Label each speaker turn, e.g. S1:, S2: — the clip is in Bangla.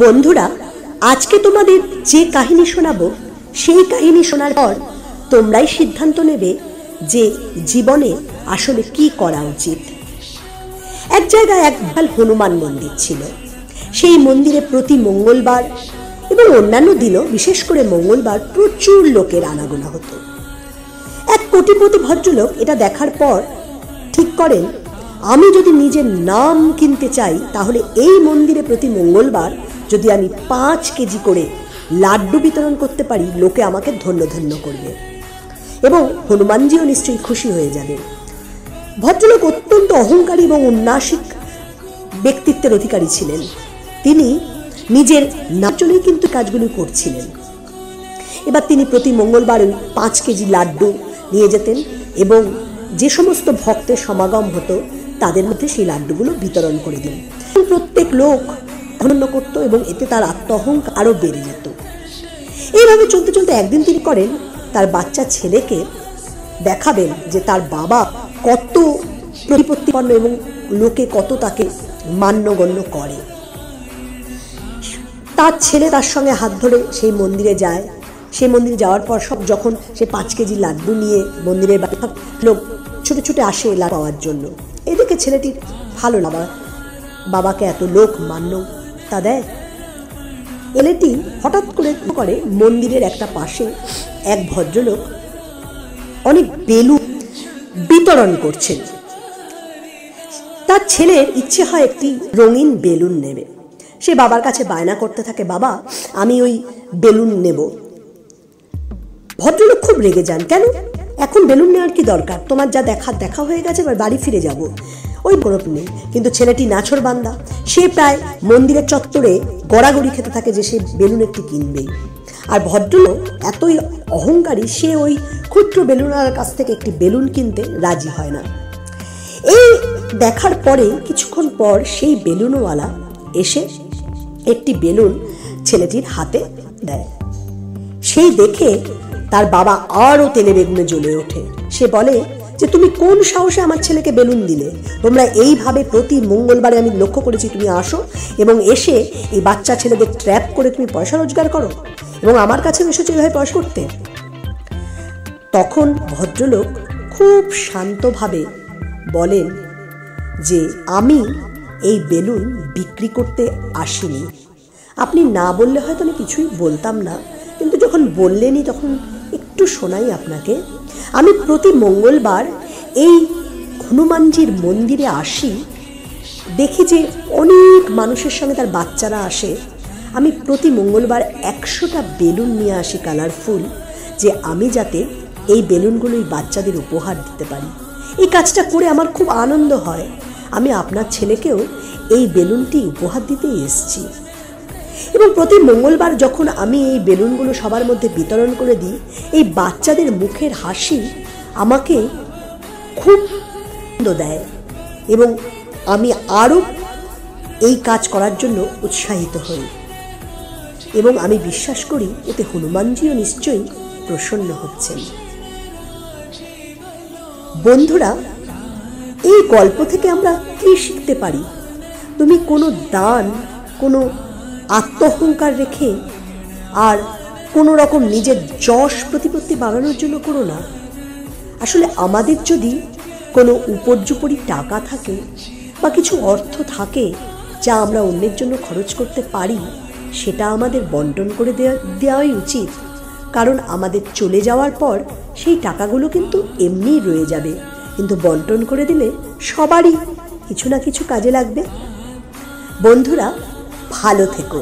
S1: বন্ধুরা, আজকে তোমাদের যে কাহিনী শোনাবো সেই কাহিনী শোনার পর তোমরাই সিদ্ধান্ত নেবে যে জীবনে আসলে কি করা উচিত। এক জায়গায় এক বিশাল হনুমান মন্দির ছিল। সেই মন্দিরে প্রতি মঙ্গলবার এবং অন্যান্য দিনও বিশেষ করে মঙ্গলবার প্রচুর লোকের আনাগোনা হতো। এক কোটিপতি ভদ্রলোক এটা দেখার পর ঠিক করেন, আমি যদি নিজের নাম কিনতে চাই তাহলে এই মন্দিরে প্রতি মঙ্গলবার যদি আমি 5 কেজি করে লাড্ডু বিতরণ করতে পারি, লোকে আমাকে ধন্য ধন্য করবে এবং হনুমানজিও নিশ্চয়ই খুশি হয়ে যাবে। ভদ্রলোক অত্যন্ত অহংকারী এবং উন্নাসিক ব্যক্তিত্বের অধিকারী ছিলেন। তিনি নিজের নাম জন্যই কিন্তু কাজগুলি করছিলেন। এবার তিনি প্রতি মঙ্গলবার 5 কেজি লাড্ডু নিয়ে যেতেন এবং যে সমস্ত ভক্তের সমাগম হতো তাদের মধ্যে সেই লাড্ডুগুলো বিতরণ করে দিন। প্রত্যেক লোক ধন্য করত এবং এতে তার আত্মঅহংকার আরো বেড়ে যেত। এইভাবে চলতে চলতে একদিন তিনি করেন, তার বাচ্চা ছেলেকে দেখাবেন যে তার বাবা কত প্রতিপত্তিপন্ন এবং লোকে কত তাকে মান্যগণ্য করে। তার ছেলে তার সঙ্গে হাত ধরে সেই মন্দিরে যায়। সেই মন্দিরে যাওয়ার পর সব যখন সে 5 কেজি লাড্ডু নিয়ে মন্দিরের লোক ছুটে ছুটে আসে লাড্ডু পাওয়ার জন্য। এদিকে ছেলেটির ভালো লাগা, বাবাকে এত লোক মান্যতা দেয়। ছেলেটি হঠাৎ করে মন্দিরের একটা পাশে এক ভদ্রলোক অনেক বেলুন বিতরণ করছেন। তার ছেলের ইচ্ছে হয় একটি রঙিন বেলুন নেবে। সে বাবার কাছে বায়না করতে থাকে, বাবা আমি ওই বেলুন নেব। ভদ্রলোক খুব রেগে যান, কেন এখন বেলুন নেওয়ার কি দরকার, তোমার যা দেখা হয়ে গেছে, এবার বাড়ি ফিরে যাব। ওই কোনো নেই। কিন্তু ছেলেটি নাছোড় বান্দা, সে প্রায় মন্দিরের চত্বরে গড়াগড়ি খেতে থাকে যে সে বেলুন একটি কিনবেই। আর ভদ্রলোক এতই অহংকারী, সে ওই ক্ষুদ্র বেলুনওয়ালার কাছ থেকে একটি বেলুন কিনতে রাজি হয় না। এই দেখার পরে কিছুক্ষণ পর সেই বেলুনওয়ালা এসে একটি বেলুন ছেলেটির হাতে দেয়। সেই দেখে তার বাবা আরো তেলে বেগুনে জ্বলে ওঠে। সে বলে যে তুমি কোন সাহসে আমার ছেলেকে বেলুন দিলে? তোমরা এইভাবে প্রতি মঙ্গলবারে আমি লক্ষ্য করেছি তুমি আসো এবং এসে এই বাচ্চা ছেলেদের ট্র্যাপ করে তুমি পয়সা রোজগার করো এবং আমার কাছে এসেছো এইভাবে পয়সা করতে। তখন ভদ্রলোক খুব শান্তভাবে বলেন যে আমি এই বেলুন বিক্রি করতে আসিনি। আপনি না বললে হয়তো আমি কিছুই বলতাম না, কিন্তু যখন বললেনই তখন একটু শোনাই আপনাকে। আমি প্রতি মঙ্গলবার এই হনুমানজির মন্দিরে আসি, দেখি যে অনেক মানুষের সঙ্গে তার বাচ্চারা আসে। আমি প্রতি মঙ্গলবার 100টা বেলুন নিয়ে আসি কালারফুল, যে আমি যাতে এই বেলুনগুলো এই বাচ্চাদের উপহার দিতে পারি। এই কাজটা করে আমার খুব আনন্দ হয়। আমি আপনার ছেলেকেও এই বেলুনটি উপহার দিতে এসেছি এবং প্রতি মঙ্গলবার যখন আমি এই বেলুনগুলো সবার মধ্যে বিতরণ করে দিই, এই বাচ্চাদের মুখের হাসি আমাকে খুব আনন্দ দেয় এবং আমি আরও এই কাজ করার জন্য উৎসাহিত হই এবং আমি বিশ্বাস করি এতে হনুমানজিও নিশ্চয়ই প্রসন্ন হচ্ছেন। বন্ধুরা, এই গল্প থেকে আমরা কি শিখতে পারি? তুমি কোনো দান, কোনো আত্মঅহংকার রেখে আর কোনো রকম নিজের যশ প্রতিপত্তি বাড়ানোর জন্য করো না। আসলে আমাদের যদি কোনো উপর্যুপরি টাকা থাকে বা কিছু অর্থ থাকে যা আমরা অন্যের জন্য খরচ করতে পারি, সেটা আমাদের বন্টন করে দেওয়াই উচিত। কারণ আমাদের চলে যাওয়ার পর সেই টাকাগুলো কিন্তু এমনিই রয়ে যাবে, কিন্তু বন্টন করে দিলে সবারই কিছু না কিছু কাজে লাগবে। বন্ধুরা, ভালো থেকো।